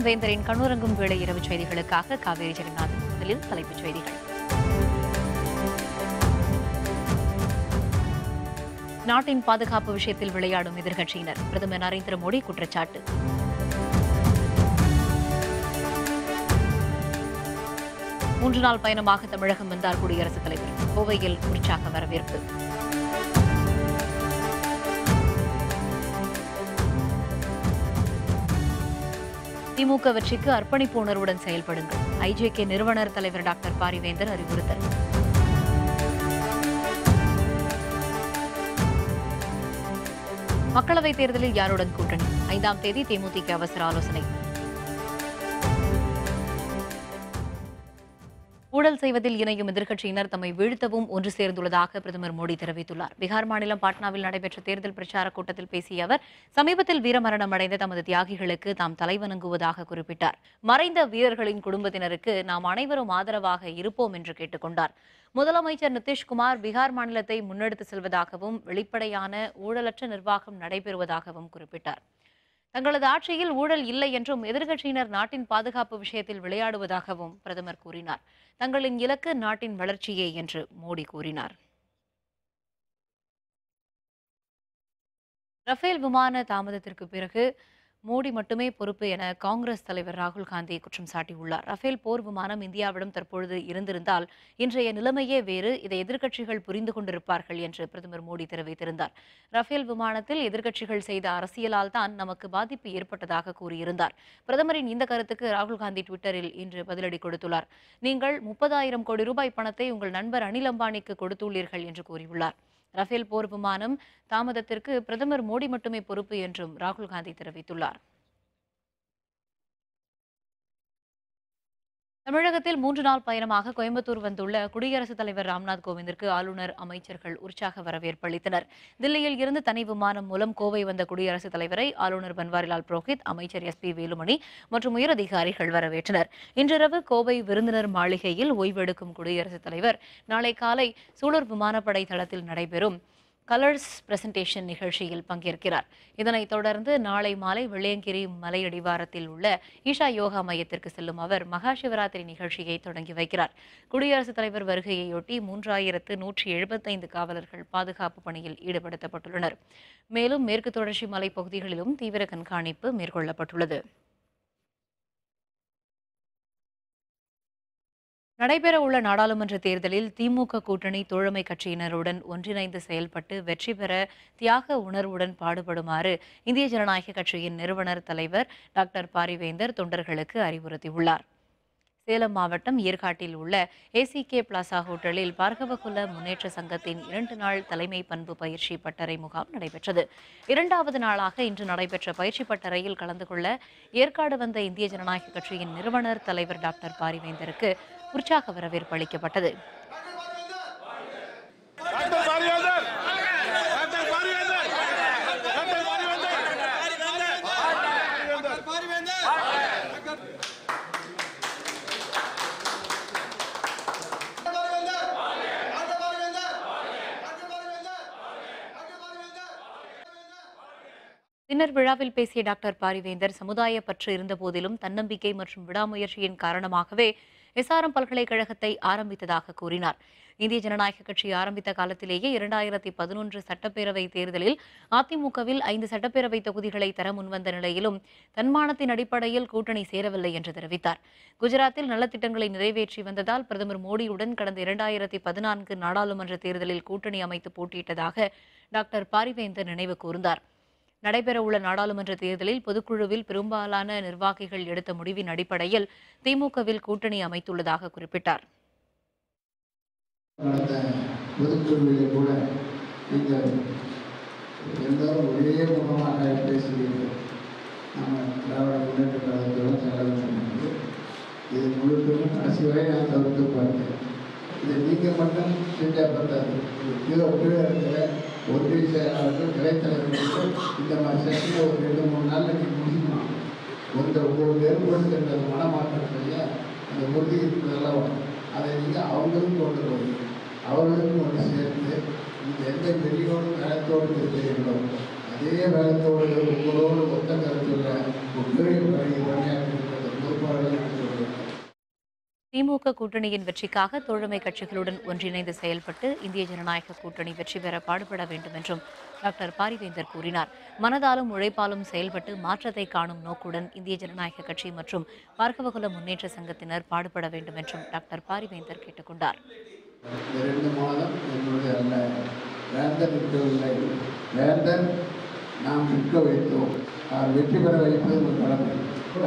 வேந்தரின் கண்ணுறங்கும் வேளை இரவு செய்திகளுக்காக காவேரி ஜெகநாதன். முதலில் தலைப்புச் செய்திகள். நாட்டின் பாதுகாப்பு விஷயத்தில் விளையாடும் எதிர்க்கட்சியினர், பிரதமர் நரேந்திர மோடி குற்றச்சாட்டு. மூன்று நாள் பயணமாக தமிழகம் வந்தார் குடியரசுத் தலைவர். கோவையில் உற்சாக வரவேற்பு. திமுக வெற்றிக்கு அர்ப்பணிப்பு உணர்வுடன் செயல்படுங்கள். ஐஜேகே நிறுவனர் தலைவர் டாக்டர் பாரிவேந்தர் அறிவுறுத்தல். மக்களவைத் தேர்தலில் யாருடன் கூட்டணி? 5ஆம் தேதி தேமுதிக அவசர ஆலோசனை. ஊழல் செய்வதில் இணையும் எதிர்க்கட்சியினர் தம்மை வீழ்த்தவும் ஒன்று சேர்ந்துள்ளதாக பிரதமர் மோடி தெரிவித்துள்ளார். பீகார் மாநிலம் பாட்னாவில் நடைபெற்ற தேர்தல் பிரச்சாரக் கூட்டத்தில் பேசிய அவர், சமீபத்தில் வீரமரணம் அடைந்த தமது தியாகிகளுக்கு தாம் தலைவணங்குவதாக குறிப்பிட்டார். மறைந்த வீரர்களின் குடும்பத்தினருக்கு நாம் அனைவரும் ஆதரவாக இருப்போம் என்று கேட்டுக் கொண்டார். முதலமைச்சர் நிதிஷ்குமார் பீகார் மாநிலத்தை முன்னெடுத்து செல்வதாகவும் வெளிப்படையான ஊழலற்ற நிர்வாகம் நடைபெறுவதாகவும் குறிப்பிட்டார். தங்களது ஆட்சியில் ஊழல் இல்லை என்றும் எதிர்க்கட்சியினர் நாட்டின் பாதுகாப்பு விஷயத்தில் விளையாடுவதாகவும் பிரதமர் கூறினார். தங்களின் இலக்கு நாட்டின் வளர்ச்சியே என்று மோடி கூறினார். ரஃபேல் விமான தாமதத்திற்கு பிறகு மோடி மட்டுமே பொறுப்பு என காங்கிரஸ் தலைவர் ராகுல் காந்தி குற்றம் சாட்டியுள்ளார். ரஃபேல் போர் விமானம் இந்தியாவிடம் தற்பொழுது இருந்திருந்தால் இன்றைய நிலைமையே வேறு, இதை எதிர்க்கட்சிகள் புரிந்து கொண்டிருப்பார்கள் என்று பிரதமர் மோடி தெரிவித்திருந்தார். ரஃபேல் விமானத்தில் எதிர்க்கட்சிகள் செய்த அரசியலால் தான் நமக்கு பாதிப்பு ஏற்பட்டதாக கூறியிருந்தார். பிரதமரின் இந்த கருத்துக்கு ராகுல் காந்தி ட்விட்டரில் இன்று பதிலடி கொடுத்துள்ளார். நீங்கள் 30,000 கோடி ரூபாய் பணத்தை உங்கள் நண்பர் அனில் அம்பானிக்கு கொடுத்துள்ளீர்கள் என்று கூறியுள்ளார். ரஃபேல் போர் விமானம் தாமதத்திற்கு பிரதமர் மோடி மட்டுமே பொறுப்பு என்றும் ராகுல் காந்தி தெரிவித்துள்ளார். தமிழகத்தில் 3 நாள் பயணமாக கோயம்புத்தூர் வந்துள்ள குடியரசுத் தலைவர் ராம்நாத் கோவிந்திற்கு ஆளுநர், அமைச்சர்கள் உற்சாக வரவேற்பு அளித்தனர். தில்லியில் இருந்து தனி விமானம் மூலம் கோவை வந்த குடியரசுத் தலைவரை ஆளுநர் பன்வாரிலால் புரோஹித், அமைச்சர் SP வேலுமணி மற்றும் உயரதிகாரிகள் வரவேற்றனர். இன்றிரவு கோவை விருந்தினர் மாளிகையில் ஓய்வெடுக்கும் குடியரசுத் தலைவர் நாளை காலை சூலூர் விமானப்படை தளத்தில் நடைபெறும் கலர்ஸ் பிரசன்டேஷன் நிகழ்ச்சியில் பங்கேற்கிறார். இதனைத் தொடர்ந்து நாளை மாலை வெள்ளையங்கிரி மலையடிவாரத்தில் உள்ள ஈஷா யோகா மையத்திற்கு செல்லும் அவர் மகா சிவராத்திரி நிகழ்ச்சியை தொடங்கி வைக்கிறார். குடியரசுத் தலைவர் வருகையையொட்டி 3175 காவலர்கள் பாதுகாப்பு பணியில் ஈடுபடுத்தப்பட்டுள்ளனர். மேலும் மேற்கு தொடர்ச்சி மலைப் பகுதிகளிலும் தீவிர கண்காணிப்பு மேற்கொள்ளப்பட்டுள்ளது. நடைபெறவுள்ள நாடாளுமன்ற தேர்தலில் திமுக கூட்டணி தோழமை கட்சியினருடன் ஒன்றிணைந்து செயல்பட்டு வெற்றி பெற தியாக உணர்வுடன் பாடுபடுமாறு இந்திய ஜனநாயக கட்சியின் நிறுவனர் தலைவர் டாக்டர் பாரிவேந்தர் தொண்டர்களுக்கு அறிவுறுத்தியுள்ளார். சேலம் மாவட்டம் ஏற்காட்டில் உள்ள ACK பிளாசா ஹோட்டலில் பார்கவகுல முன்னேற்ற சங்கத்தின் 2 நாள் தலைமை பண்பு பயிற்சி பட்டறை முகாம் நடைபெற்றது. 2வது நாளாக இன்று நடைபெற்ற பயிற்சி பட்டறையில் கலந்து கொள்ள ஏற்காடு வந்த இந்திய ஜனநாயக கட்சியின் நிறுவனர் தலைவர் டாக்டர் பாரிவேந்தருக்கு உற்சாக வரவேற்பு அளிக்கப்பட்டது. பின்னர் விழாவில் பேசிய டாக்டர் பாரிவேந்தர், சமுதாய பற்று இருந்த போதிலும் தன்னம்பிக்கை மற்றும் விடாமுயற்சியின் காரணமாகவே SRM பல்கலைக்கழகத்தை ஆரம்பித்ததாக கூறினார். இந்திய ஜனநாயக கட்சி ஆரம்பித்த காலத்திலேயே 2011 சட்டப்பேரவை தேர்தலில் அதிமுகவில் 5 சட்டப்பேரவை தொகுதிகளை தர முன்வந்த நிலையிலும் தன்மானத்தின் அடிப்படையில் கூட்டணி சேரவில்லை என்று தெரிவித்தார். குஜராத்தில் நலத்திட்டங்களை நிறைவேற்றி வந்ததால் பிரதமர் மோடியுடன் கடந்த 2014 நாடாளுமன்ற தேர்தலில் கூட்டணி அமைத்து போட்டியிட்டதாக டாக்டர் பாரிவேந்தர் நினைவு கூர்ந்தார். நடைபெறவுள்ள நாடாளுமன்ற தேர்தலில் பொதுக்குழுவில் பெரும்பாலான நிர்வாகிகள் எடுத்த முடிவின் அடிப்படையில் திமுகவில் கூட்டணி அமைத்துள்ளதாக குறிப்பிட்டார். பொதுக்குழுவிலே கூட நீங்கள் எல்லாரும் ஒரே முகமாக பேசுகிறீர்கள். நம்ம திராவிட முன்னேற்ற கழகத்தோடு செல்ல வேண்டும் என்று இது முழுவதும் கடைசி வரை நான் தவிர்த்து பார்த்தேன். இதை நீங்கள் மட்டும் செஞ்சால் பத்தாது. கீழே இருக்கிற ஒன்றிய செயலாளர்கள், கிளைத்தலைவர்களுக்கு இந்த மாதிரி செஷனை ஒரு 2-3 நாளில் நீங்கள் முடிக்கணும். உங்களுக்கு ஏற்படுத்துகின்ற மனமாற்றத்தைய அந்த உறுதி இருக்கிறதெல்லாம் அதை நீங்கள் அவங்களும் கொண்டு போய் அவர்களுக்கும் ஒன்று சேர்ந்து இந்த எந்த வெறியோடு வேலத்தோடு இருக்கிறீர்களோ அதே வேலத்தோடு உங்களோடு ஒத்த கருத்துள்ள ஒற்றுமை பணியாற்றிருக்கிற போராட்டம் நடத்தி வருகிறோம். திமுக கூட்டணியின் வெற்றிக்காக தோழமை கட்சிகளுடன் ஒன்றிணைந்து செயல்பட்டு இந்திய ஜனநாயக கூட்டணி வெற்றி பெற பாடுபட வேண்டும் என்றும் டாக்டர் பாரிவேந்தர் கூறினார். மனதாலும் உழைப்பாலும் செயல்பட்டு மாற்றத்தை காணும் நோக்குடன் இந்திய ஜனநாயக கட்சி மற்றும் பார்க்கவகுல முன்னேற்ற சங்கத்தினர் பாடுபட வேண்டும் என்றும் டாக்டர் பாரிவேந்தர் கேட்டுக்கொண்டார். 2 மாதம் என்னுடைய அல்ல, வேந்தர் நிற்கவில்லை, வேந்தர் நாம் நிற்க வைத்தோம். அவர் வெற்றி பெற வைப்பது ஒரு கடமை.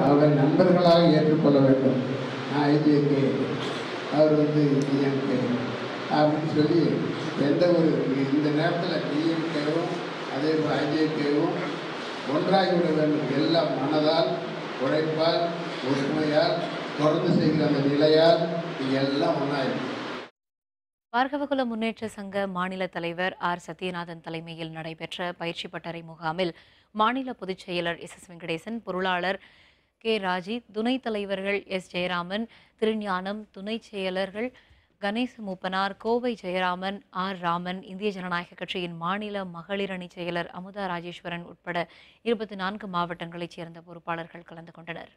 அவரை நண்பர்களாக ஏற்றுக்கொள்ள வேண்டும். நான் ஐஜேகே, அவர் டிஎம்கே அப்படின்னு சொல்லி எந்த ஒரு இந்த நேரத்தில் டிஎம்கேவும் அதே போல் ஐஜேகேவும் ஒன்றாகிவிட வேண்டும். எல்லாம் மனதால், உழைப்பால், ஒற்றுமையால், தொடர்ந்து செய்கிற அந்த நிலையால் எல்லாம் ஒன்றாயிடும். பார்கவகுல முன்னேற்ற சங்க மாநில தலைவர் ஆர் சத்யநாதன் தலைமையில் நடைபெற்ற பயிற்சி பட்டறை முகாமில் மாநில பொதுச் செயலர் எஸ் வெங்கடேசன், பொருளாளர் கே ராஜி, துணைத் தலைவர்கள் எஸ் ஜெயராமன், திருஞானம், துணைச் செயலர்கள் கணேச மூப்பனார், கோவை ஜெயராமன், ஆர் ராமன், இந்திய ஜனநாயக கட்சியின் மாநில மகளிர் அணி செயலர் அமுதா ராஜேஸ்வரன் உட்பட 24 மாவட்டங்களைச் சேர்ந்த பொறுப்பாளர்கள் கலந்து கொண்டனர்.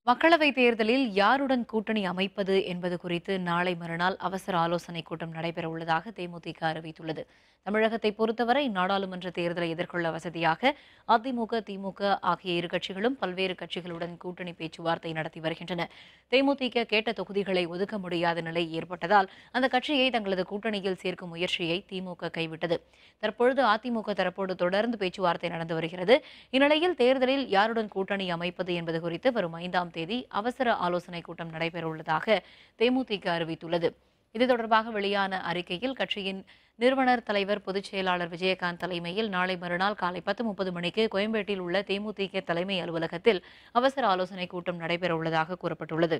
மக்களவைத் தேர்தலில் யாருடன் கூட்டணி அமைப்பது என்பது குறித்து நாளை மறுநாள் அவசர ஆலோசனைக் கூட்டம் நடைபெறவுள்ளதாக தேமுதிக அறிவித்துள்ளது. தமிழகத்தை பொறுத்தவரை நாடாளுமன்ற தேர்தலை எதிர்கொள்ள வசதியாக அதிமுக, திமுக ஆகிய இரு கட்சிகளும் பல்வேறு கட்சிகளுடன் கூட்டணி பேச்சுவார்த்தை நடத்தி வருகின்றன. தேமுதிக கேட்ட தொகுதிகளை ஒதுக்க முடியாத நிலை ஏற்பட்டதால் அந்த கட்சியை தங்களது கூட்டணியில் சேர்க்கும் முயற்சியை திமுக கைவிட்டது. தற்பொழுது அதிமுக தரப்போடு தொடர்ந்து பேச்சுவார்த்தை நடந்து வருகிறது. இந்நிலையில் தேர்தலில் யாருடன் கூட்டணி அமைப்பது என்பது குறித்து வரும் 5ஆம் தேதி அவசர ஆலோசனைக் கூட்டம் நடைபெறவுள்ளதாக தேமுதிக அறிவித்துள்ளது. இது தொடர்பாக வெளியான அறிக்கையில் கட்சியின் நிறுவனர் தலைவர் பொதுச் செயலாளர் விஜயகாந்த் தலைமையில் நாளை மறுநாள் காலை 10:30 மணிக்கு கோயம்பேட்டில் உள்ள தேமுதிக தலைமை அலுவலகத்தில் அவசர ஆலோசனைக் கூட்டம் நடைபெறவுள்ளதாக கூறப்பட்டுள்ளது.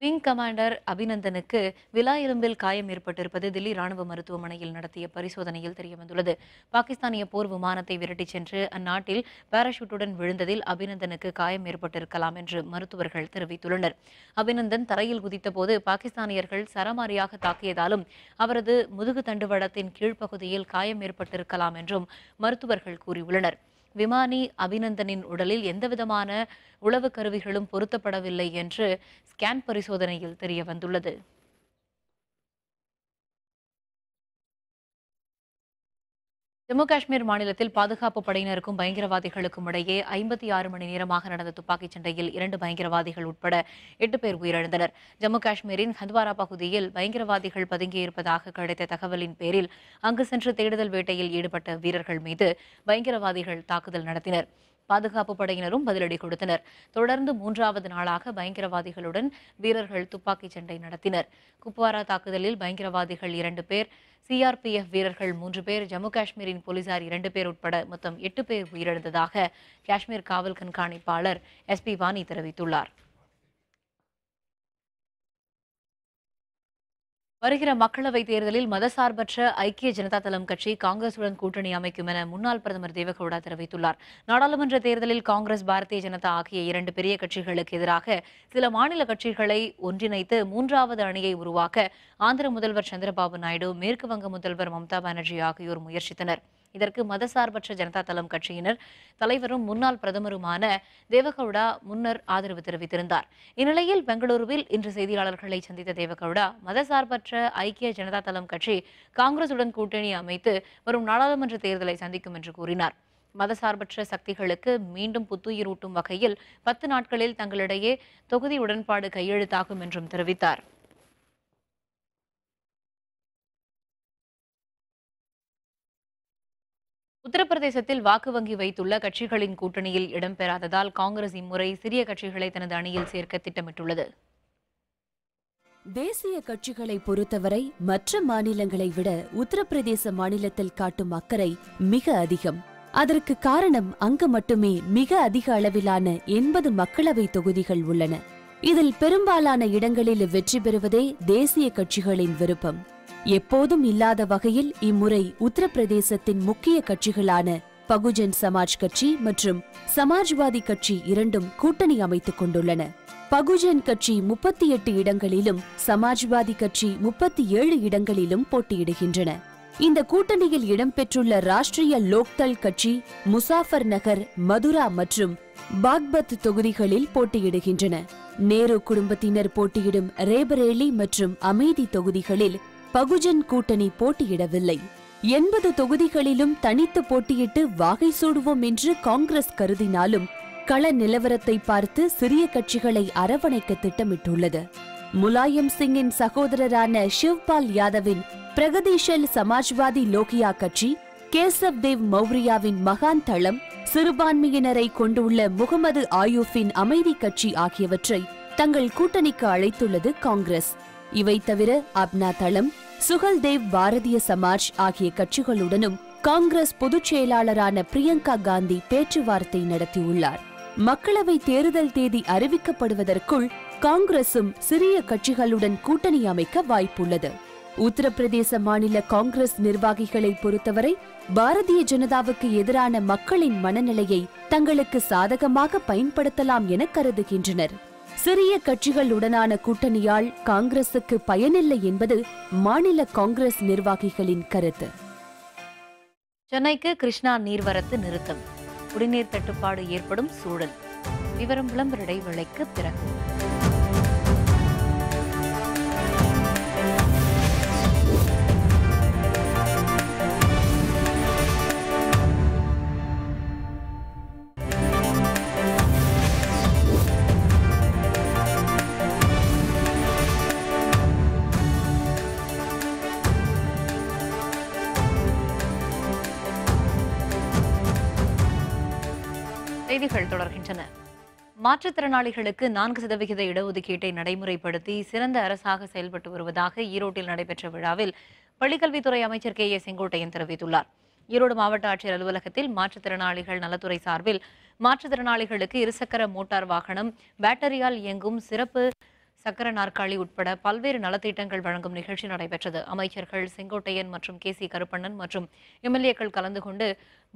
விங் கமாண்டர் அபிநந்தனுக்கு விலா எலும்பில் காயம் ஏற்பட்டிருப்பது தில்லி ராணுவ மருத்துவமனையில் நடத்திய பரிசோதனையில் தெரியவந்துள்ளது. பாகிஸ்தானிய போர் விமானத்தை விரட்டிச் சென்று அந்நாட்டில் பாராசூட்டுடன் விழுந்ததில் அபிநந்தனுக்கு காயம் ஏற்பட்டிருக்கலாம் என்று மருத்துவர்கள் தெரிவித்துள்ளனர். அபிநந்தன் தரையில் குதித்தபோது பாகிஸ்தானியர்கள் சரமாரியாக தாக்கியதாலும் அவரது முதுகு தண்டுவடத்தின் கீழ்ப்பகுதியில் காயம் ஏற்பட்டிருக்கலாம் என்றும் மருத்துவர்கள் கூறியுள்ளனர். விமானி அபிநந்தனின் உடலில் எந்தவிதமான உளவு கருவிகளும் பொருத்தப்படவில்லை என்று ஸ்கேன் பரிசோதனையில் தெரியவந்துள்ளது. ஜம்மு காஷ்மீர் மாநிலத்தில் பாதுகாப்பு படையினருக்கும் பயங்கரவாதிகளுக்கும் இடையே 56 மணி நேரமாக நடந்த துப்பாக்கிச் சண்டையில் 2 பயங்கரவாதிகள் உட்பட 8 பேர் உயிரிழந்தனர். ஜம்மு காஷ்மீரின் ஹந்த்வாரா பகுதியில் பயங்கரவாதிகள் பதுங்கியிருப்பதாக கிடைத்த தகவலின் பேரில் அங்கு சென்று தேடுதல் வேட்டையில் ஈடுபட்ட வீரர்கள் மீது பயங்கரவாதிகள் தாக்குதல் நடத்தினர். பாதுகாப்பு படையினரும் பதிலடி கொடுத்தனர். தொடர்ந்து 3வது நாளாக பயங்கரவாதிகளுடன் வீரர்கள் துப்பாக்கிச் சண்டை நடத்தினர். குப்வாரா தாக்குதலில் பயங்கரவாதிகள் 2 பேர், சிஆர்பிஎஃப் வீரர்கள் 3 பேர், ஜம்மு காஷ்மீரின் போலீசார் 2 பேர் உட்பட மொத்தம் 8 பேர் உயிரிழந்ததாக காஷ்மீர் காவல் கண்காணிப்பாளர் SP வாணி தெரிவித்துள்ளார். வருகிற மக்களவைத் தேர்தலில் மதசார்பற்ற ஐக்கிய ஜனதா தளம் கட்சி காங்கிரசுடன் கூட்டணி அமைக்கும் என முன்னாள் பிரதமர் தேவகவுடா தெரிவித்துள்ளார். நாடாளுமன்ற தேர்தலில் காங்கிரஸ், பாரதிய ஜனதா ஆகிய 2 பெரிய கட்சிகளுக்கு எதிராக சில மாநில கட்சிகளை ஒன்றிணைத்து 3வது அணியை உருவாக்க ஆந்திர முதல்வர் சந்திரபாபு நாயுடு, மேற்கு வங்க முதல்வர் மம்தா பானர்ஜி ஆகியோர் முயற்சித்தனர். இதற்கு மதசார்பற்ற ஜனதா தளம் கட்சியினர் தலைவரும் முன்னாள் பிரதமருமான தேவகவுடா முன்னர் ஆதரவு தெரிவித்திருந்தார். இந்நிலையில் பெங்களூருவில் இன்று செய்தியாளர்களை சந்தித்த தேவகவுடா, மதசார்பற்ற ஐக்கிய ஜனதா தளம் கட்சி காங்கிரசுடன் கூட்டணி அமைத்து வரும் நாடாளுமன்ற தேர்தலை சந்திக்கும் என்று கூறினார். மதசார்பற்ற சக்திகளுக்கு மீண்டும் புத்துயிரூட்டும் வகையில் 10 நாட்களில் தங்களிடையே தொகுதி உடன்பாடு கையெழுத்தாகும் என்றும் தெரிவித்தார். உத்தரப்பிரதேசத்தில் வாக்கு வங்கி வைத்துள்ள கட்சிகளின் கூட்டணியில் இடம்பெறாததால் காங்கிரஸ் இம்முறை சிறிய கட்சிகளை தனது அணியில் சேர்க்க திட்டமிட்டுள்ளது. தேசிய கட்சிகளை பொறுத்தவரை மற்ற மாநிலங்களை விட உத்தரப்பிரதேச மாநிலத்தில் காட்டும் அக்கறை மிக அதிகம். அதற்கு காரணம் அங்கு மட்டுமே மிக அதிக அளவிலான 80 மக்களவை தொகுதிகள் உள்ளன. இதில் பெரும்பாலான இடங்களில் வெற்றி பெறுவதே தேசிய கட்சிகளின் விருப்பம். எப்போதும் இல்லாத வகையில் இம்முறை உத்தரப்பிரதேசத்தின் முக்கிய கட்சிகளான பகுஜன் சமாஜ் கட்சி மற்றும் சமாஜ்வாதி கட்சி இரண்டும் கூட்டணி அமைத்துக் கொண்டுள்ளன. பகுஜன் கட்சி 38 இடங்களிலும் சமாஜ்வாதி கட்சி 37 இடங்களிலும் போட்டியிடுகின்றன. இந்த கூட்டணியில் இடம்பெற்றுள்ள ராஷ்டிரிய லோக்தள் கட்சி முசாஃபர் நகர், மதுரா மற்றும் பாக்பத் தொகுதிகளில் போட்டியிடுகின்றன. நேரு குடும்பத்தினர் போட்டியிடும் ரேபரேலி மற்றும் அமேதி தொகுதிகளில் பகுஜன் கூட்டணி போட்டியிடவில்லை. 80 தொகுதிகளிலும் தனித்து போட்டியிட்டு வாகை சூடுவோம் என்று காங்கிரஸ் கருதினாலும் கள நிலவரத்தை பார்த்து சிறிய கட்சிகளை அரவணைக்க திட்டமிட்டுள்ளது. முலாயம் சிங்கின் சகோதரரான ஷிவ்பால் யாதவின் பிரகதீஷல் சமாஜ்வாதி லோகியா கட்சி, கேசவ் தேவ் மௌரியாவின் மகான் தளம், சிறுபான்மையினரை கொண்டுள்ள முகமது ஆயூஃபின் அமைதி கட்சி ஆகியவற்றை தங்கள் கூட்டணிக்கு அழைத்துள்ளது காங்கிரஸ். இவை தவிர அப்னா தளம், சுகல்தேவ் பாரதிய சமாஜ் ஆகிய கட்சிகளுடனும் காங்கிரஸ் பொதுச் செயலாளரான பிரியங்கா காந்தி பேச்சுவார்த்தை நடத்தியுள்ளார். மக்களவை தேர்தல் தேதி அறிவிக்கப்படுவதற்குள் காங்கிரசும் சிறிய கட்சிகளுடன் கூட்டணி அமைக்க வாய்ப்புள்ளது. உத்தரப்பிரதேச மாநில காங்கிரஸ் நிர்வாகிகளை பொறுத்தவரை பாரதிய ஜனதாவுக்கு எதிரான மக்களின் மனநிலையை தங்களுக்கு சாதகமாக பயன்படுத்தலாம் என கருதுகின்றனர். சிறிய கட்சிகளுடனான கூட்டணியால் காங்கிரசுக்கு பயனில்லை என்பது மாநில காங்கிரஸ் நிர்வாகிகளின் கருத்து. சென்னைக்கு கிருஷ்ணா நீர்வரத்து நிறுத்தம், குடிநீர் தட்டுப்பாடு ஏற்படும் சூழல். விவரம் விளம்பர இடைவேளைக்கு பிறகு. செய்திகள் தொடர்கின்றன. மாற்றுத்திறனாளிகளுக்கு 4% இடஒதுக்கீட்டை நடைமுறைப்படுத்தி சிறந்த அரசாக செயல்பட்டு வருவதாக ஈரோட்டில் நடைபெற்ற விழாவில் பள்ளிக்கல்வித்துறை அமைச்சர் கே.ஏ. செங்கோட்டையன் தெரிவித்துள்ளார். ஈரோடு மாவட்ட ஆட்சியர் அலுவலகத்தில் மாற்றுத்திறனாளிகள் நலத்துறை சார்பில் மாற்றுத்திறனாளிகளுக்கு இருசக்கர மோட்டார் வாகனம், பேட்டரியால் இயங்கும் சிறப்பு சக்கர நாற்காலி உட்பட பல்வேறு நலத்திட்டங்கள் வழங்கும் நிகழ்ச்சி நடைபெற்றது. அமைச்சர்கள் செங்கோட்டையன் மற்றும் கே.சி. கருப்பண்ணன் மற்றும் எம்எல்ஏக்கள் கலந்து கொண்டு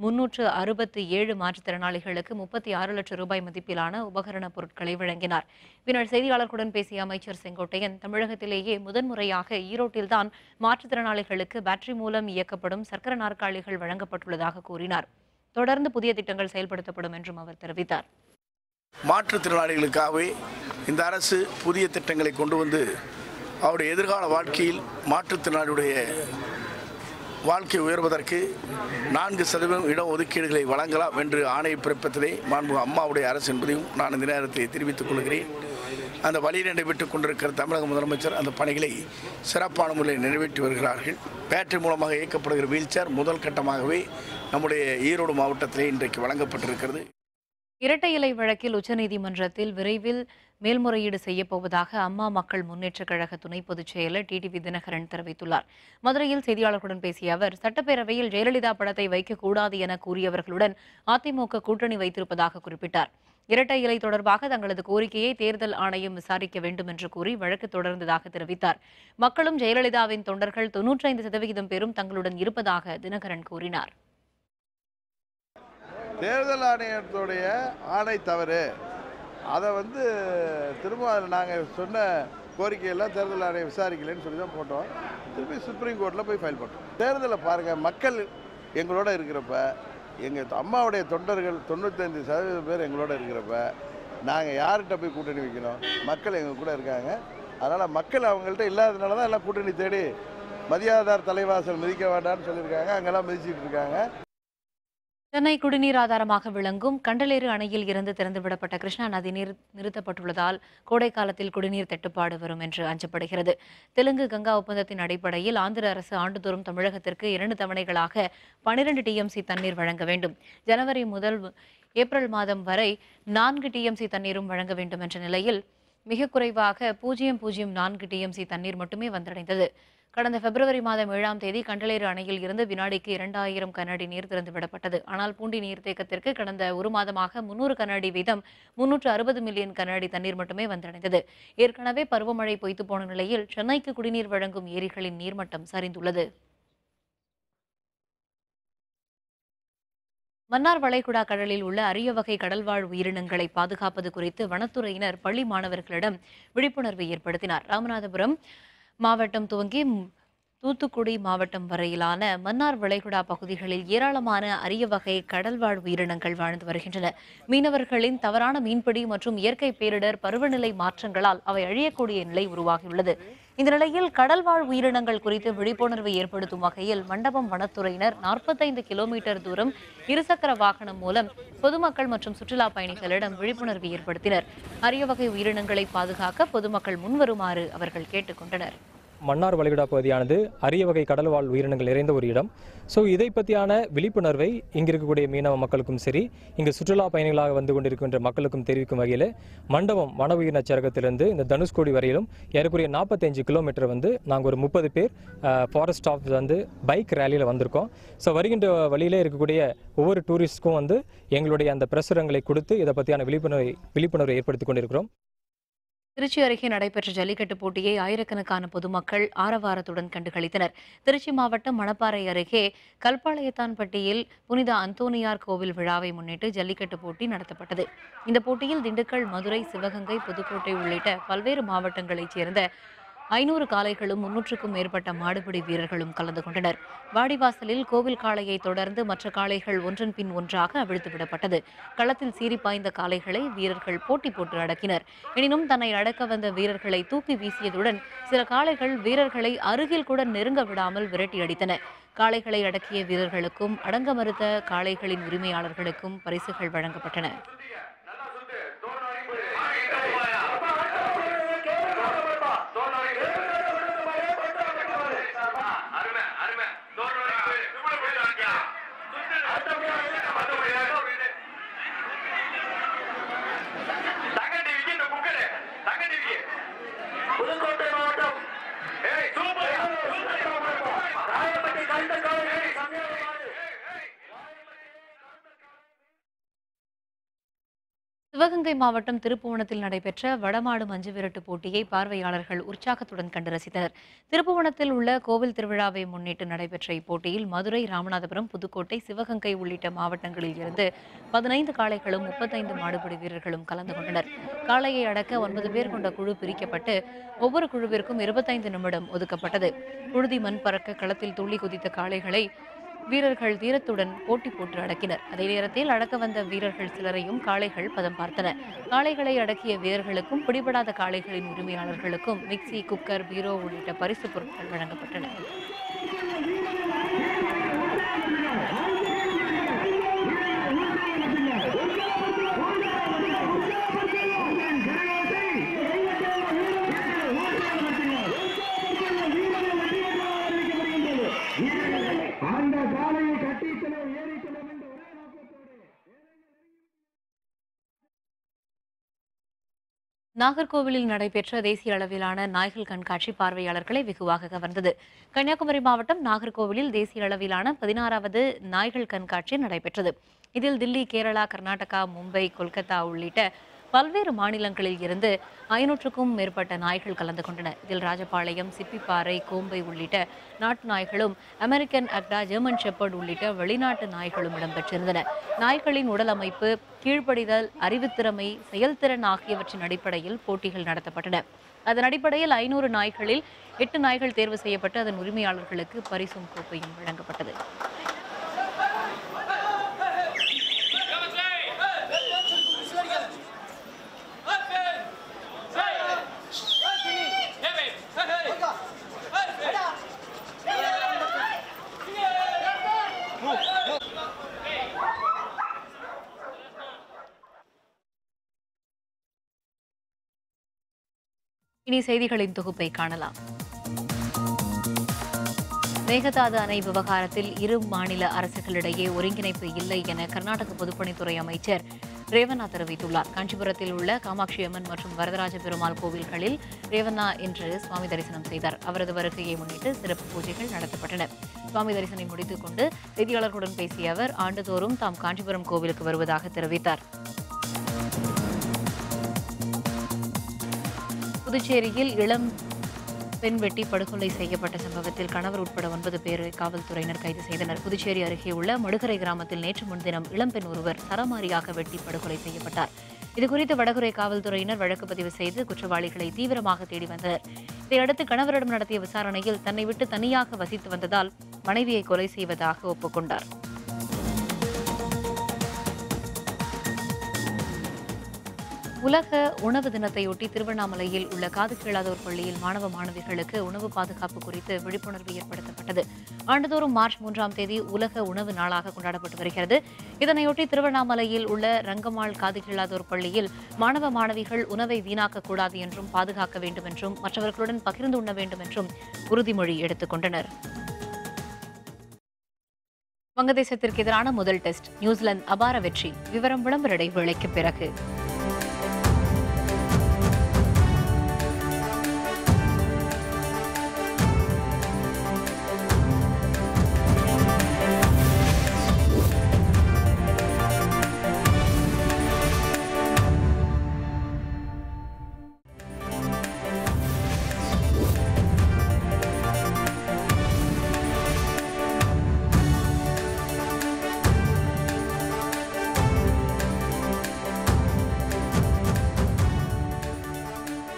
367 மாற்றுத்திறனாளிகளுக்கு 36 லட்சம் ரூபாய் மதிப்பிலான உபகரணப் பொருட்களை வழங்கினார். பின்னர் செய்தியாளர்களுடன் பேசிய அமைச்சர் செங்கோட்டையன், தமிழகத்திலேயே முதன்முறையாக ஈரோட்டில்தான் மாற்றுத்திறனாளிகளுக்கு பேட்டரி மூலம் இயக்கப்படும் சக்கர நாற்காலிகள் வழங்கப்பட்டுள்ளதாக கூறினார். தொடர்ந்து புதிய திட்டங்கள் செயல்படுத்தப்படும் என்றும் அவர் தெரிவித்தார். மாற்றுத்திறனாளிகளுக்காகவே இந்த அரசு புதிய திட்டங்களை கொண்டு வந்து அவருடைய எதிர்கால வாழ்க்கையில் மாற்றுத்திறனாளியுடைய வாழ்க்கை உயர்வதற்கு 4% இட ஒதுக்கீடுகளை வழங்கலாம் என்று ஆணை பிறப்பித்ததை மாண்புமிகு அம்மாவுடைய அரசு என்பதையும் நான் இந்த நேரத்தில் தெரிவித்துக் கொள்கிறேன். அந்த வழியில் நடைபெற்றுக் கொண்டிருக்கிற தமிழக முதலமைச்சர் அந்த பணிகளை சிறப்பான முறையில் நிறைவேற்றி வருகிறார்கள். பேட்டரி மூலமாக இயக்கப்படுகிற வீல்சேர் முதல் கட்டமாகவே நம்முடைய ஈரோடு மாவட்டத்திலே இன்றைக்கு வழங்கப்பட்டிருக்கிறது. இரட்டை இலை வழக்கில் உச்சநீதிமன்றத்தில் விரைவில் மேல்முறையீடு செய்யப்போவதாக அம்மா மக்கள் முன்னேற்றக் கழக துணை பொதுச் செயலர் டிடிவி தினகரன் தெரிவித்துள்ளார். மதுரையில் செய்தியாளர்களுடன் பேசிய அவர், சட்டப்பேரவையில் ஜெயலலிதா படத்தை வைக்கக்கூடாது என கூறியவர்களுடன் அதிமுக கூட்டணி வைத்திருப்பதாக குறிப்பிட்டார். இரட்டை இலை தொடர்பாக தங்களது கோரிக்கையை தேர்தல் ஆணையம் விசாரிக்க வேண்டும் என்று கூறி வழக்கு தொடர்ந்ததாக தெரிவித்தார். மக்களும் ஜெயலலிதாவின் தொண்டர்கள் 95% பேரும் தங்களுடன் இருப்பதாக தினகரன் கூறினார். தேர்தல் ஆணையத்துடைய ஆணை தவறு, அதை திரும்ப அதில் நாங்கள் சொன்ன கோரிக்கையெல்லாம் தேர்தல் ஆணையம் விசாரிக்கலைன்னு சொல்லி தான் போட்டோம். திருப்பி சுப்ரீம் கோர்ட்டில் போய் ஃபைல் பண்ணோம். தேர்தலில் பாருங்கள், மக்கள் எங்களோட இருக்கிறப்ப, எங்கள் அம்மாவுடைய தொண்டர்கள் 95% பேர் எங்களோட இருக்கிறப்ப நாங்கள் யார்கிட்ட போய் கூட்டணி வைக்கணும்? மக்கள் எங்கள் கூட இருக்காங்க. அதனால் மக்கள் அவங்கள்ட்ட இல்லாததுனால தான் எல்லாம் கூட்டணி தேடி மதியாதார் தலைவாசல் மிதிக்க வேண்டாம்னு சொல்லியிருக்காங்க. அங்கெல்லாம் மிதிச்சிட்டு இருக்காங்க. சென்னை குடிநீர் ஆதாரமாக விளங்கும் கண்டலேறு அணையில் இருந்து திறந்துவிடப்பட்ட கிருஷ்ணா நதி நீர் நிறுத்தப்பட்டுள்ளதால் கோடை காலத்தில் குடிநீர் தட்டுப்பாடு வரும் என்று அஞ்சப்படுகிறது. தெலுங்கு கங்கா ஒப்பந்தத்தின் அடிப்படையில் ஆந்திர அரசு ஆண்டுதோறும் தமிழகத்திற்கு 2 தவணைகளாக 12 டிஎம்சி தண்ணீர் வழங்க வேண்டும். ஜனவரி முதல் ஏப்ரல் மாதம் வரை 4 டிஎம்சி தண்ணீரும் வழங்க வேண்டும் என்ற நிலையில் மிக குறைவாக 0.04 டிஎம்சி தண்ணீர் மட்டுமே வந்தடைந்தது. கடந்த பிப்ரவரி மாதம் 7ஆம் தேதி கண்டலேறு அணையில் இருந்து வினாடிக்கு 2000 கனஅடி நீர் திறந்துவிடப்பட்டது. ஆனால் பூண்டி நீர்த்தேக்கத்திற்கு கடந்த 1 மாதமாக 300 கனஅடி வீதம் 360 மில்லியன் கனஅடி தண்ணீர் மட்டுமே வந்தடைந்தது. ஏற்கனவே பருவமழை பொய்த்து போன நிலையில் சென்னைக்கு குடிநீர் வழங்கும் ஏரிகளின் நீர்மட்டம் சரிந்துள்ளது. மன்னார் வளைகுடா கடலில் உள்ள அரிய வகை கடல்வாழ் உயிரினங்களை பாதுகாப்பது குறித்து வனத்துறையினர் பள்ளி மாணவர்களிடம் விழிப்புணர்வு ஏற்படுத்தினார். ராமநாதபுரம் மாவட்டம் துவங்கி தூத்துக்குடி மாவட்டம் வரையிலான மன்னார் வளைகுடா பகுதிகளில் ஏராளமான அரிய வகை கடல்வாழ் உயிரினங்கள் வாழ்ந்து வருகின்றன. மீனவர்களின் தவறான மீன்பிடி மற்றும் இயற்கை பேரிடர், பருவநிலை மாற்றங்களால் அவை அழியக்கூடிய நிலை உருவாகியுள்ளது. இந்த நிலையில் கடல்வாழ் உயிரினங்கள் குறித்து விழிப்புணர்வை ஏற்படுத்தும் வகையில் மண்டபம் வனத்துறையினர் 45 கிலோமீட்டர் தூரம் இருசக்கர வாகனம் மூலம் பொதுமக்கள் மற்றும் சுற்றுலா பயணிகளிடம் விழிப்புணர்வை ஏற்படுத்தினர். அரிய வகை உயிரினங்களை பாதுகாக்க பொதுமக்கள் முன்வருமாறு அவர்கள் கேட்டுக்கொண்டனர். மன்னார் வளைகுடா பகுதியானது அரிய வகை கடல்வாழ் உயிரினங்கள் நிறைந்த ஒரு இடம். ஸோ இதை பற்றியான விழிப்புணர்வை இங்கே இருக்கக்கூடிய மீனவ மக்களுக்கும் சரி, இங்கு சுற்றுலா பயணிகளாக வந்து கொண்டிருக்கின்ற மக்களுக்கும் தெரிவிக்கும் வகையில் மண்டபம் வன உயிரின சரகத்திலிருந்து இந்த தனுஷ்கோடி வரையிலும் ஏறக்குறைய 45 கிலோமீட்டர் வந்து நாங்கள் ஒரு 30 பேர் ஃபாரஸ்ட் ஸ்டாஃப் வந்து பைக் ரேலியில் வந்திருக்கோம். ஸோ வருகின்ற வழியிலே இருக்கக்கூடிய ஒவ்வொரு டூரிஸ்ட்க்கும் வந்து எங்களுடைய அந்த பிரசுரங்களை கொடுத்து இதை பற்றியான விழிப்புணர்வை ஏற்படுத்தி கொண்டிருக்கிறோம். திருச்சி அருகே நடைபெற்ற ஜல்லிக்கட்டு போட்டியை ஆயிரக்கணக்கான பொதுமக்கள் ஆரவாரத்துடன் கண்டுகளித்தனர். திருச்சி மாவட்டம் மணப்பாறை அருகே கல்பாளையத்தான்பட்டியில் புனித அந்தோனியார் கோவில் விழாவை முன்னிட்டு ஜல்லிக்கட்டு போட்டி நடத்தப்பட்டது. இந்த போட்டியில் திண்டுக்கல், மதுரை, சிவகங்கை, புதுக்கோட்டை உள்ளிட்ட பல்வேறு மாவட்டங்களைச் சேர்ந்த 500 காளைகளும் 300க்கும் மேற்பட்ட மாடுபிடி வீரர்களும் கலந்து கொண்டனர். வாடிவாசலில் கோவில் காளையை தொடர்ந்து மற்ற காளைகள் ஒன்றன் பின் ஒன்றாக அவிழ்த்து விடப்பட்டது. களத்தில் சீறி பாய்ந்த காளைகளை வீரர்கள் போட்டி போட்டு அடக்கினர். எனினும் தன்னை அடக்க வந்த வீரர்களை தூக்கி வீசியதுடன் சில காளைகள் வீரர்களை அருகில் கூட நெருங்க விடாமல் விரட்டி அடித்தன. காளைகளை அடக்கிய வீரர்களுக்கும் அடங்க மறுத்த காளைகளின் உரிமையாளர்களுக்கும் பரிசுகள் வழங்கப்பட்டன. சிவகங்கை மாவட்டம் திருப்புவனத்தில் நடைபெற்ற வடமாடு மஞ்சு விரட்டு போட்டியை பார்வையாளர்கள் உற்சாகத்துடன் கண்டு ரசித்தனர். திருப்புவனத்தில் உள்ள கோவில் திருவிழாவை முன்னிட்டு நடைபெற்ற இப்போட்டியில் மதுரை, ராமநாதபுரம், புதுக்கோட்டை, சிவகங்கை உள்ளிட்ட மாவட்டங்களில் இருந்து 15 காளைகளும் 35 மாடுபிடி வீரர்களும் கலந்து கொண்டனர். காளையை அடக்க 9 பேர் கொண்ட குழு பிரிக்கப்பட்டு ஒவ்வொரு குழுவிற்கும் 25 நிமிடம் ஒதுக்கப்பட்டது. புழுதி மண் பறக்க களத்தில் துள்ளி குதித்த காளைகளை வீரர்கள் தீரத்துடன் போட்டி போட்டு அடக்கினர். அதே நேரத்தில் அடக்க வந்த வீரர்கள் சிலரையும் காளைகள் பதம் பார்த்தன. காளைகளை அடக்கிய வீரர்களுக்கும் பிடிபடாத காளைகளின் உரிமையாளர்களுக்கும் மிக்சி, குக்கர், பீரோ உள்ளிட்ட பரிசு பொருட்கள் வழங்கப்பட்டன. நாகர்கோவிலில் நடைபெற்ற தேசிய அளவிலான நாய்கள் கண்காட்சி பார்வையாளர்களை வெகுவாக கவர்ந்தது. கன்னியாகுமரி மாவட்டம் நாகர்கோவிலில் தேசிய அளவிலான 16வது நாய்கள் கண்காட்சி நடைபெற்றது. இதில் தில்லி, கேரளா, கர்நாடகா, மும்பை, கொல்கத்தா உள்ளிட்ட பல்வேறு மாநிலங்களில் இருந்து 500க்கும் மேற்பட்ட நாய்கள் கலந்து கொண்டன. இதில் ராஜபாளையம், சிப்பிப்பாறை, கோம்பை உள்ளிட்ட நாட்டு நாய்களும், அமெரிக்கன் அக்டா, ஜெர்மன் ஷெப்பர்ட் உள்ளிட்ட வெளிநாட்டு நாய்களும் இடம்பெற்றிருந்தன. நாய்களின் உடல் அமைப்பு, கீழ்ப்படிதல், அறிவுத்திறமை, செயல்திறன் ஆகியவற்றின் அடிப்படையில் போட்டிகள் நடத்தப்பட்டன. அதன் அடிப்படையில் 500 நாய்களில் 8 நாய்கள் தேர்வு செய்யப்பட்டு அதன் உரிமையாளர்களுக்கு பரிசும் கோப்பையும் வழங்கப்பட்டது. இனி செய்திகளின் தொகுப்பை காணலாம். மேகதாது அணை விவகாரத்தில் இரு மாநில அரசுகளிடையே ஒருங்கிணைப்பு இல்லை என கர்நாடக பொதுப்பணித்துறை அமைச்சர் ரேவண்ணா தெரிவித்துள்ளார். காஞ்சிபுரத்தில் உள்ள காமாட்சி அம்மன் மற்றும் வரதராஜ பெருமாள் கோவில்களில் ரேவண்ணா இன்று சுவாமி தரிசனம் செய்தார். அவரது வருகையை முன்னிட்டு சிறப்பு பூஜைகள் நடத்தப்பட்டன. சுவாமி தரிசனம் முடித்துக் கொண்டு செய்தியாளர்களுடன் பேசிய அவர் ஆண்டுதோறும் தாம் காஞ்சிபுரம் கோவிலுக்கு வருவதாக தெரிவித்தார். புதுச்சேரியில் இளம் பெண் வெட்டி படுகொலை செய்யப்பட்ட சம்பவத்தில் கணவர் உட்பட 9 பேரை காவல்துறையினர் கைது செய்தனர். புதுச்சேரி அருகே உள்ள மடுகரை கிராமத்தில் நேற்று முன்தினம் இளம்பெண் ஒருவர் சரமாரியாக வெட்டி படுகொலை செய்யப்பட்டார். இதுகுறித்து வடகரை காவல்துறையினர் வழக்கு பதிவு செய்து குற்றவாளிகளை தீவிரமாக தேடி வந்தனர். இதையடுத்து கணவரிடம் நடத்திய விசாரணையில் தன்னை விட்டு தனியாக வசித்து வந்ததால் மனைவியை கொலை செய்வதாக ஒப்புக்கொண்டார். உலக உணவு தினத்தையொட்டி திருவண்ணாமலையில் உள்ள காது கேளாதோர் பள்ளியில் மாணவ மாணவிகளுக்கு உணவு பாதுகாப்பு குறித்து விழிப்புணர்வு ஏற்படுத்தப்பட்டது. ஆண்டுதோறும் மார்ச் 3ஆம் தேதி உலக உணவு நாளாக கொண்டாடப்பட்டு வருகிறது. இதனையொட்டி திருவண்ணாமலையில் உள்ள ரங்கம்மாள் காது கேளாதோர் பள்ளியில் மாணவ மாணவிகள் உணவை வீணாக்கக்கூடாது என்றும் பாதுகாக்க வேண்டும் என்றும் மற்றவர்களுடன் பகிர்ந்து உண்ண வேண்டும் என்றும் உறுதிமொழி எடுத்துக் கொண்டனர். வங்கதேசத்திற்கு எதிரான முதல் டெஸ்ட் நியூசிலாந்து அபார வெற்றி. விவரம் விளம்பர இடைவேளைக்கு பிறகு.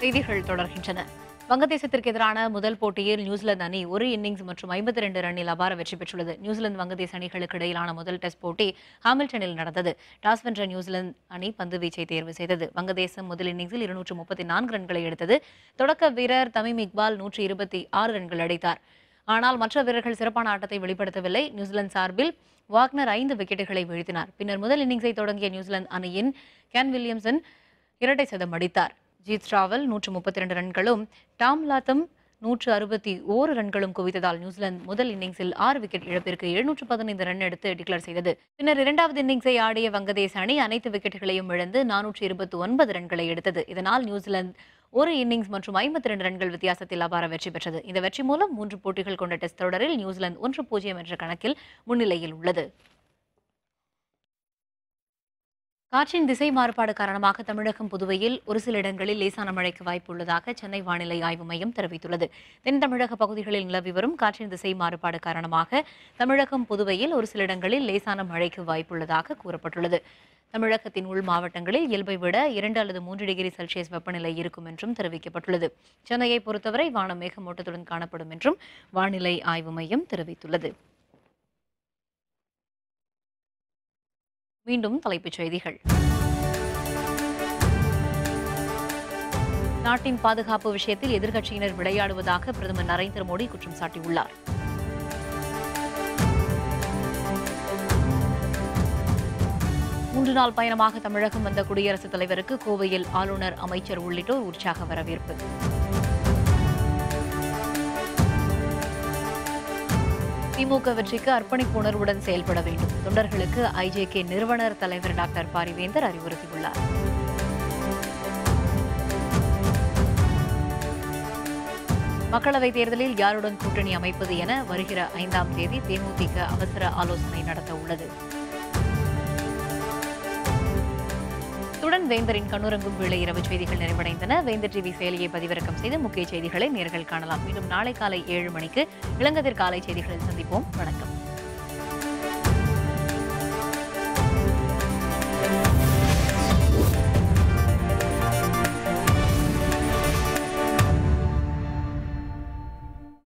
செய்திகள் தொடர்கின்றன. வங்கதேசத்திற்கு எதிரான முதல் போட்டியில் நியூசிலாந்து அணி ஒரு இன்னிங்ஸ் மற்றும் 52 ரன்னில் அபார வெற்றி பெற்றுள்ளது. நியூசிலாந்து வங்கதேச அணிகளுக்கு இடையிலான முதல் டெஸ்ட் போட்டி ஹாமில்டனில் நடந்தது. டாஸ் வென்ற நியூசிலாந்து அணி பந்து வீச்சை தேர்வு செய்தது. வங்கதேசம் முதல் இன்னிங்ஸில் 234 ரன்களை எடுத்தது. தொடக்க வீரர் தமீம் இக்பால் 126 ரன்கள் அடித்தார். ஆனால் மற்ற வீரர்கள் சிறப்பான ஆட்டத்தை வெளிப்படுத்தவில்லை. நியூசிலாந்து சார்பில் வாக்னர் 5 விக்கெட்டுகளை வீழ்த்தினார். பின்னர் முதல் இன்னிங்ஸை தொடங்கிய நியூசிலாந்து அணியின் கேன் வில்லியம்சன் இரட்டை சதம் அடித்தார். ஜீத் ராவல் 132 ரன்களும் டாம் லாத்தம் 161 ரன்களும் குவித்ததால் நியூசிலாந்து முதல் இன்னிங்ஸில் 6 விக்கெட் இழப்பிற்கு 715 ரன் எடுத்து டிக்ளேர் செய்தது. பின்னர் இரண்டாவது இன்னிங்ஸை ஆடிய வங்கதேச அணி அனைத்து விக்கெட்டுகளையும் இழந்து 429 ரன்களை எடுத்தது. இதனால் நியூசிலாந்து ஒரு இன்னிங்ஸ் மற்றும் 52 ரன்கள் வித்தியாசத்தில் அபார வெற்றி பெற்றது. இந்த வெற்றி மூலம் 3 போட்டிகள் கொண்ட டெஸ்ட் தொடரில் நியூசிலாந்து 1-0 என்ற கணக்கில் முன்னிலையில் உள்ளது. காற்றின் திசை மாறுபாடு காரணமாக தமிழகம் புதுவையில் ஒரு சில இடங்களில் லேசான மழைக்கு வாய்ப்பு உள்ளதாக சென்னை வானிலை ஆய்வு மையம் தெரிவித்துள்ளது. தென் தமிழக பகுதிகளில் நிலவி வரும் காற்றின் திசை மாறுபாடு காரணமாக தமிழகம் புதுவையில் ஒரு சில இடங்களில் லேசான மழைக்கு வாய்ப்புள்ளதாக கூறப்பட்டுள்ளது. தமிழகத்தின் உள் மாவட்டங்களில் இயல்பை விட 2 அல்லது 3 டிகிரி செல்சியஸ் வெப்பநிலை இருக்கும் என்றும் தெரிவிக்கப்பட்டுள்ளது. சென்னையை பொறுத்தவரை வானம் மேகமூட்டத்துடன் காணப்படும் என்றும் வானிலை ஆய்வு மையம் தெரிவித்துள்ளது. மீண்டும் தலைப்புச் செய்திகள். நாட்டின் பாதுகாப்பு விஷயத்தில் எதிர்க்கட்சியினர் விளையாடுவதாக பிரதமர் நரேந்திர மோடி குற்றம் சாட்டியுள்ளார். மூன்று நாள் பயணமாக தமிழகம் வந்த குடியரசுத் தலைவருக்கு கோவையில் ஆளுநர், அமைச்சர் உள்ளிட்டோர் உற்சாக வரவேற்பு. திமுக வெற்றிக்கு அர்ப்பணிப்பு உணர்வுடன் செயல்பட வேண்டும். தொண்டர்களுக்கு ஐஜேகே நிறுவனர் தலைவர் டாக்டர் பாரிவேந்தர் அறிவுறுத்தியுள்ளார். மக்களவைத் தேர்தலில் யாருடன் கூட்டணி அமைப்பது என வருகிற 5ஆம் தேதி தேமுதிக அவசர ஆலோசனை நடத்த உள்ளது. இத்துடன் வேந்தரின் கண்ணுறங்கும் வேளை இரவு செய்திகள் நிறைவடைந்தன. வேந்தர் டிவி செயலியை பதிவிறக்கம் செய்து முக்கிய செய்திகளை நேர்கள் காணலாம். மீண்டும் நாளை காலை 7 மணிக்கு இளங்கதிர் காலை செய்திகளில் சந்திப்போம். வணக்கம்.